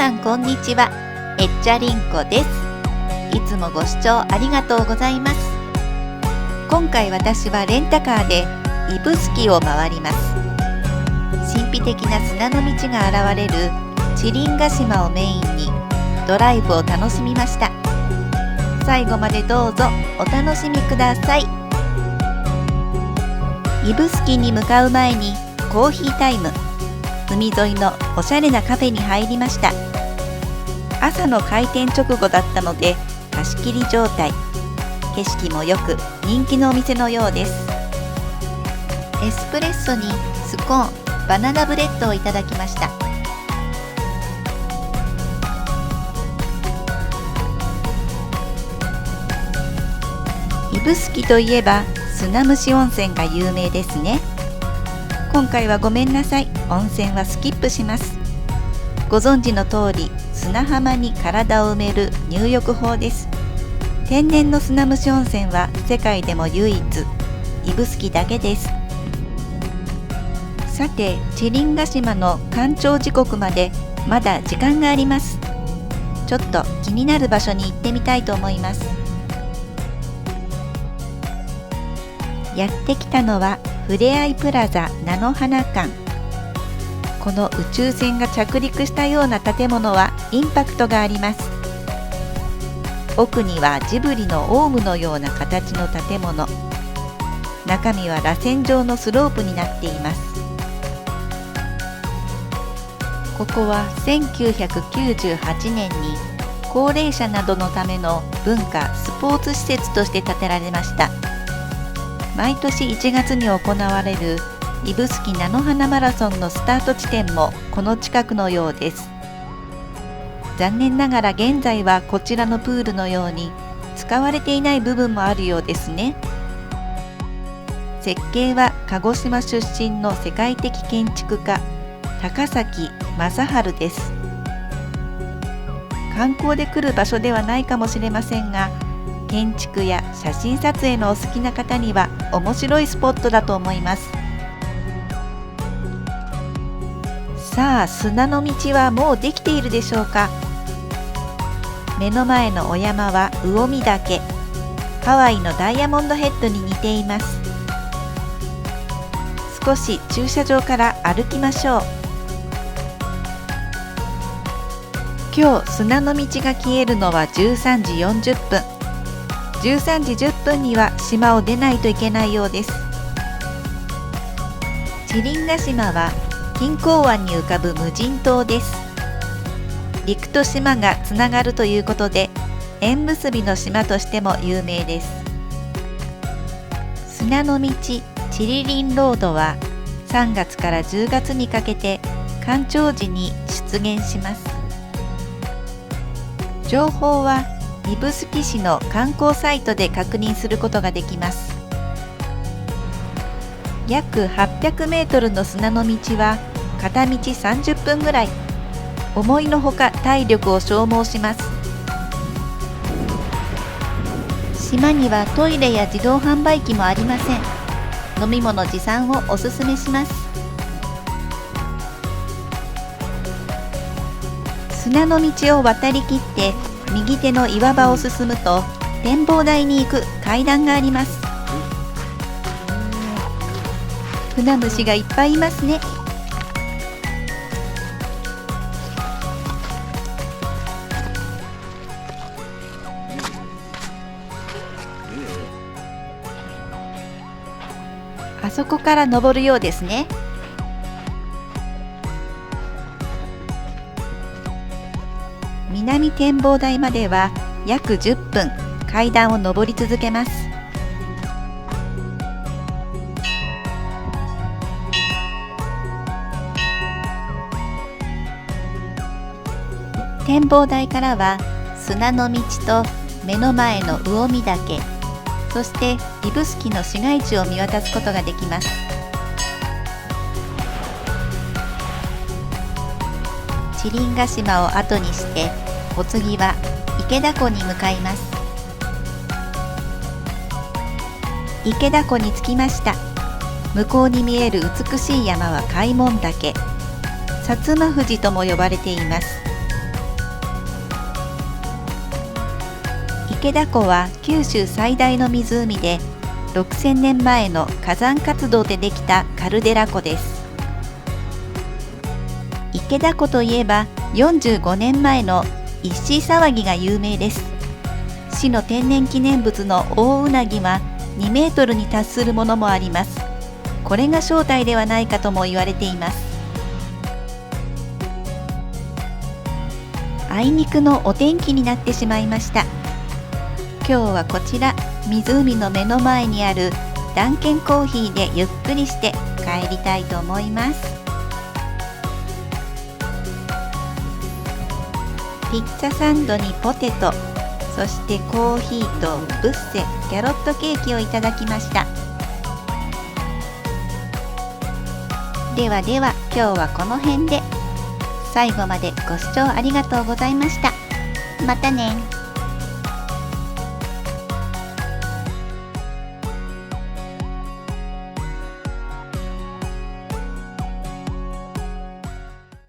さんこんにちは、えっちゃりんこです。いつもご視聴ありがとうございます。今回私はレンタカーで指宿を回ります。神秘的な砂の道が現れる知林ヶ島をメインにドライブを楽しみました。最後までどうぞお楽しみください。指宿に向かう前にコーヒータイム、海沿いのおしゃれなカフェに入りました。朝の開店直後だったので貸し切り状態。景色も良く人気のお店のようです。エスプレッソにスコーン、バナナブレッドをいただきました。指宿といえば砂むし温泉が有名ですね。今回はごめんなさい、温泉はスキップします。ご存知の通り、砂浜に体を埋める入浴法です。天然の砂むし温泉は世界でも唯一、指宿だけです。さて、知林ヶ島の干潮時刻までまだ時間があります。ちょっと気になる場所に行ってみたいと思います。やってきたのはふれあいプラザ菜の花館。この宇宙船が着陸したような建物はインパクトがあります。奥にはジブリのオウムのような形の建物。中身は螺旋状のスロープになっています。ここは1998年に高齢者などのための文化・スポーツ施設として建てられました。毎年1月に行われる指宿菜の花マラソンのスタート地点もこの近くのようです。残念ながら現在はこちらのプールのように使われていない部分もあるようですね。設計は鹿児島出身の世界的建築家高崎正治です。観光で来る場所ではないかもしれませんが、建築や写真撮影のお好きな方には面白いスポットだと思います。さあ、砂の道はもうできているでしょうか。目の前のお山は魚見岳。ハワイのダイヤモンドヘッドに似ています。少し駐車場から歩きましょう。今日砂の道が消えるのは13時40分。13時10分には島を出ないといけないようです。知林ヶ島は錦江湾に浮かぶ無人島です。陸と島がつながるということで、縁結びの島としても有名です。砂の道チリリンロードは3月から10月にかけて干潮時に出現します。情報は指宿市の観光サイトで確認することができます。約800メートルの砂の道は片道30分ぐらい。思いのほか体力を消耗します。島にはトイレや自動販売機もありません。飲み物持参をおすすめします。砂の道を渡りきって右手の岩場を進むと展望台に行く階段があります。船虫がいっぱいいますね。あそこから登るようですね。南展望台までは約10分階段を上り続けます。展望台からは砂の道と目の前の魚見岳、そして指宿の市街地を見渡すことができます。知林ヶ島を後にしてお次は池田湖に向かいます。池田湖に着きました。向こうに見える美しい山は開聞岳、薩摩富士とも呼ばれています。池田湖は九州最大の湖で、6000年前の火山活動でできたカルデラ湖です。池田湖といえば45年前の石井騒ぎが有名です。市の天然記念物の大うなぎは2メートルに達するものもあります。これが正体ではないかとも言われています。あいにくのお天気になってしまいました。今日はこちら湖の目の前にあるダンケンコーヒーでゆっくりして帰りたいと思います。ピッツァサンドにポテト、そしてコーヒーとブッセ、キャロットケーキをいただきました。ではでは今日はこの辺で。最後までご視聴ありがとうございました。またね。